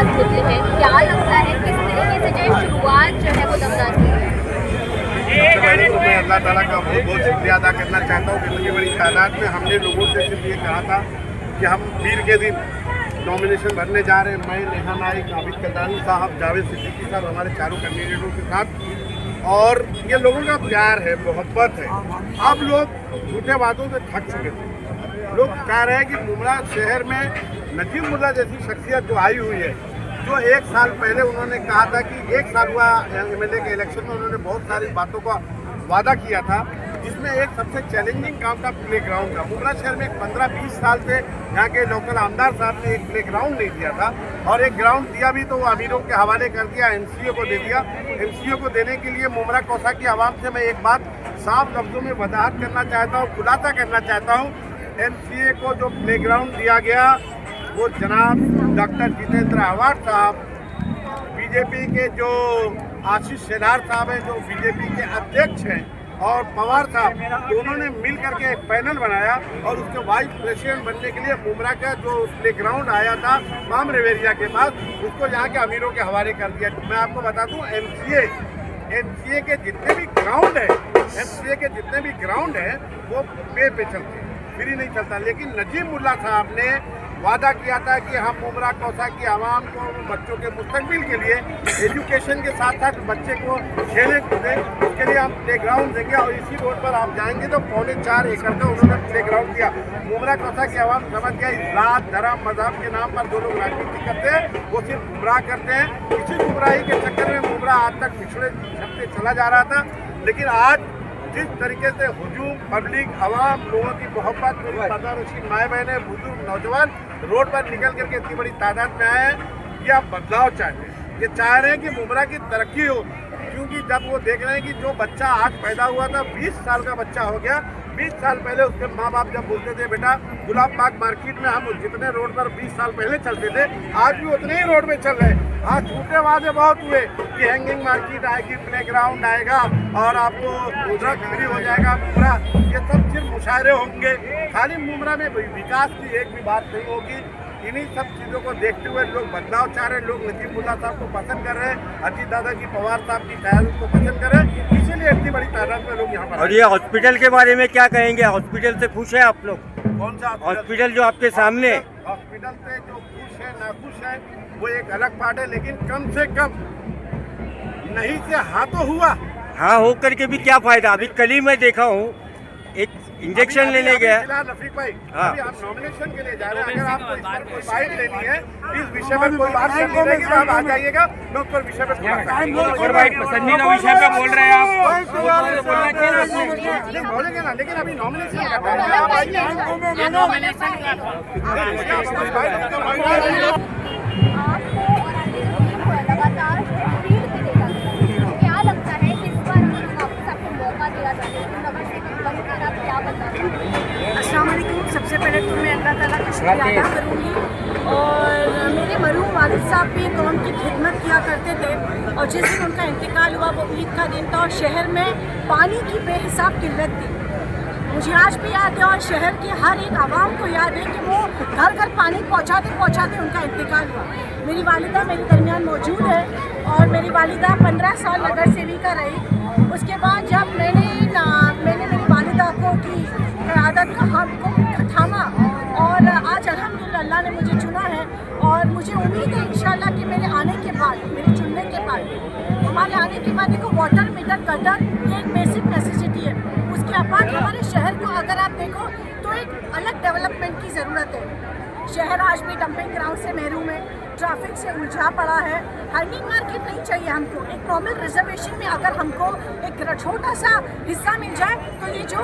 साथ मुद्दे हैं, क्या लगता है किस तरीके से जो ये शुरुआत जो है वो दमदार की है? सबसे पहले तो मैं अल्लाह ताला का बहुत बहुत शुक्रिया अदा करना चाहता हूँ कि इतनी बड़ी तादाद में हमने लोगों से सिर्फ ये कहा था कि हम पीर के दिन नॉमिनेशन भरने जा रहे हैं। मैं, नेहा नाइक, आबिद कटानी साहब, जावेद सिद्दीकी साहब, हमारे चारों कैंडिडेटों के साथ। और ये लोगों का प्यार है, मोहब्बत है। अब लोग झूठे बातों से थक चुके थे। लोग कह रहे हैं कि मुमरा शहर में नजीब मुल्ला जैसी शख्सियत जो आई हुई है, जो 1 साल पहले उन्होंने कहा था कि 1 साल हुआ एमएलए के इलेक्शन में, उन्होंने बहुत सारी बातों का वादा किया था, जिसमें एक सबसे चैलेंजिंग काम था प्ले ग्राउंड का। मुमरा शहर में 15-20 साल से यहाँ के लोकल आमदार साहब ने एक प्ले ग्राउंड नहीं दिया था, और एक ग्राउंड दिया भी तो वो अमीरों के हवाले कर दिया, एमसीए को दे दिया। एमसीए को देने के लिए मुमरा कौसा की आवाम से मैं एक बात साफ लफ्जों में वजाहत करना चाहता हूँ, खुलासा करना चाहता हूँ। एमसीए को जो प्ले ग्राउंड दिया गया वो जनाब डॉक्टर जितेंद्र अवार्ड साहब, बीजेपी के जो आशीष शेलार साहब हैं, जो बीजेपी के अध्यक्ष हैं, और पवार साहब, दोनों ने मिल करके एक पैनल बनाया और उसके वाइस प्रेसिडेंट बनने के लिए मुमरा का जो प्ले ग्राउंड आया था माम रेवेरिया के पास, उसको यहाँ के अमीरों के हवाले कर दिया। मैं आपको बता दूँ, एमसीए के जितने भी ग्राउंड है, एमसीए के जितने भी ग्राउंड है वो पे चलते हैं, फ्री नहीं चलता। लेकिन नजीब मुल्ला साहब ने वादा किया था कि हम मुमरा कौसा की आवाम को, बच्चों के मुस्तकबिल के लिए, एजुकेशन के साथ साथ बच्चे को खेले कूदे, उसके लिए हम प्ले ग्राउंड देंगे। और इसी रोड पर आप जाएंगे तो 4.25 एकड़ का उन्होंने प्ले ग्राउंड दिया। मुमरा कौसा की आवाम समझ गया, इस जात, धर्म, मजहब के नाम पर जो लोग राजनीति करते हैं वो सिर्फ गुमराह करते हैं। इसी गुमराही के चक्कर में मुमरा आज तक पिछड़े छपते चला जा रहा था। लेकिन आज जिस तरीके से हुजूम, पब्लिक, आवाम, लोगों की मोहब्बत, मेरी पर्दानशीन माए बहनें, बुजुर्ग, नौजवान रोड पर निकल करके इतनी बड़ी तादाद में आए हैं, ये आप बदलाव चाहते हैं। ये चाह रहे हैं कि मुमरा की तरक्की हो, क्योंकि जब वो देख रहे हैं कि जो बच्चा आज पैदा हुआ था 20 साल का बच्चा हो गया। 20 साल पहले उसके माँ बाप जब बोलते थे बेटा गुलाब बाग मार्केट में हम जितने रोड पर 20 साल पहले चलते थे, आज भी उतने ही रोड में चल रहे हैं। आज झूठे वादे बहुत हुए कि हैंगिंग मार्केट आएगी, प्ले ग्राउंड आएगा और आपको ड्रग फ्री हो जाएगा मुमरा। ये सब सिर्फ मुशायरे होंगे, खाली मुमरा में विकास की एक भी बात नहीं होगी। इन्हीं सब चीज़ों को देखते हुए लोग बदलाव चाह रहे हैं। लोग नजीब मुल्ला साहब को पसंद कर रहे हैं, अजीत दादा की, पवार साहब की क़यादत को पसंद कर रहे हैं, इसीलिए इतनी बड़ी तादाद में लोग यहाँ पर। और ये हॉस्पिटल के बारे में क्या कहेंगे? हॉस्पिटल से खुश है आप लोग? कौन सा हॉस्पिटल जो आपके सामने? हॉस्पिटल से जो खुश है नाखुश है वो एक अलग बात है, लेकिन कम से कम नहीं से हाँ तो हुआ। हाँ हो करके भी क्या फायदा? अभी कल ही मैं देखा हूँ, एक इंजेक्शन लेने गया। रफीक भाई, हाँ। अभी आप नॉमिनेशन के लिए जा रहे हैं, अगर आपको इस पर कोई बाइट लेनी है, इस विषय पर कोई बात करनी रहेगी तो आप आ जाइएगा, मैं उस पर विषय पर पसंदीदा विषय पे बोल रहे हैं आप, बोलेंगे ना, लेकिन अभी नॉमिनेशन करना है, आप आइए। लगातार फील्ड पे देखा गया, क्या लगता है कि इस बार वापस आपको मौका दिया जाए, नगर सेवक बनकर आप क्या बता रहे हैं? अस्सलाम वालेकुम। सबसे पहले तो मैं अल्लाह ताला का शुक्रिया अदा करूँगी, और मेरे मरहूम वालिद साहब भी कौम की खिदमत किया करते थे, और जिस दिन उनका इंतकाल हुआ वो ईद का दिन था, और शहर में पानी की बेहिसाब किल्लत थी। मुझे आज भी याद है, और शहर के हर एक आवाम को याद है कि वो घर घर पानी पहुँचाते पहुँचाते उनका इंतकाल हुआ। मेरी वालिदा मेरे दरमियान मौजूद है, और मेरी वालिदा 15 साल नगर सेविका रही। उसके बाद जब मैंने मेरी वालिदा को की क़यादत का हमको थामा, और आज अल्हम्दुलिल्लाह अल्लाह ने मुझे चुना है, और मुझे उम्मीद है इंशाल्लाह कि मेरे आने के बाद, मेरे चुनने के बाद, हमारे आने के बाद देखो वाटर मीटर गटर ये एक बेसिक नेसेसिटी है। उसके अपार्ट हमारे शहर को अगर आप देखो तो एक अलग डेवलपमेंट की ज़रूरत है। शहर आज भी डंपिंग ग्राउंड से महरूम है, ट्रैफिक से उलझा पड़ा है। हैंगिंग मार्केट नहीं चाहिए हमको, एक नॉर्मल रिजर्वेशन में अगर हमको एक छोटा सा हिस्सा मिल जाए तो ये जो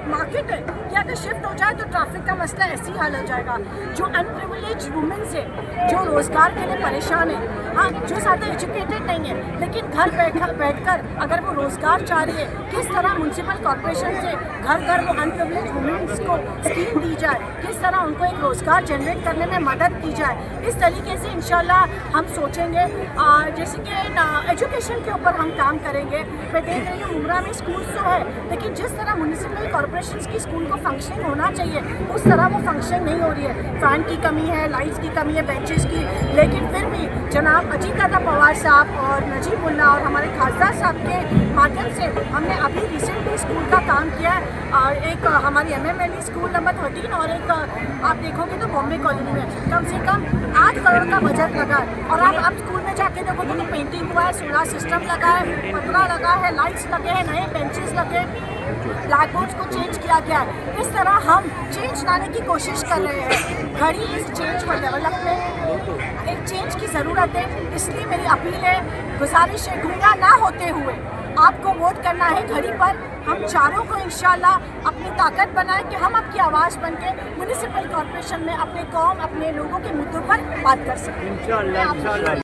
मार्केट है ये अगर शिफ्ट हो जाए तो ट्रैफिक का मसला ऐसे ही हल हो जाएगा। जो अनप्रिविलेज वुमेन्स है, जो रोज़गार के लिए परेशान है, हाँ जो ज़्यादा एजुकेटेड नहीं है लेकिन घर बैठकर अगर वो रोज़गार चाह रही है, किस तरह म्यूनसिपल कॉर्पोरेशन से घर घर वो अनप्रिविलेज वुमेन्स को स्कीम दी जाए, किस तरह उनको एक रोज़गार जनरेट करने में मदद की जाए, इस तरीके से इंशाल्लाह हम सोचेंगे। जैसे कि एजुकेशन के ऊपर हम काम करेंगे। मैं देख रही हूँ उमरा में स्कूल तो है, लेकिन जिस तरह म्यूनसिपल कॉर्पोरेशन की स्कूल को फंक्शनिंग होना चाहिए उस तरह वो फंक्शन नहीं हो रही है। फ़ैन की कमी है, लाइट्स की कमी है, बेंचेस की, लेकिन फिर जनाब अजीत दादा पवार साहब और नजीब मुल्ला और हमारे खासदार साहब के माध्यम से हमने अभी रिसेंटली स्कूल का काम किया है। और एक हमारी MMLE स्कूल नंबर 13 और एक आप देखोगे तो बॉम्बे कॉलोनी में कम से कम 8 करोड़ का बजट लगा है। और आप स्कूल में जाके देखोगे तो पेंटिंग हुआ है, सोलर सिस्टम लगा है, पतरा लगा है, लाइट्स लगे हैं, नए बेंचेस लगे, ब्लैक बोर्ड्स को चेंज किया गया है। इस तरह हम चेंज लाने की कोशिश कर रहे हैं। घड़ी इस चेंज फॉर डेवलपमेंट, एक चेंज की ज़रूरत है। इसलिए मेरी अपील है, गुजारिश है, गुंगा ना होते हुए आपको वोट करना है घड़ी पर। हम चारों को इंशाल्लाह अपनी ताकत बनाएं कि हम आपकी आवाज़ बन के म्यूनिसिपल कॉर्पोरेशन में अपने कौम, अपने लोगों के मुद्दों पर बात कर सकें। इंशाल्लाह इंशाल्लाह।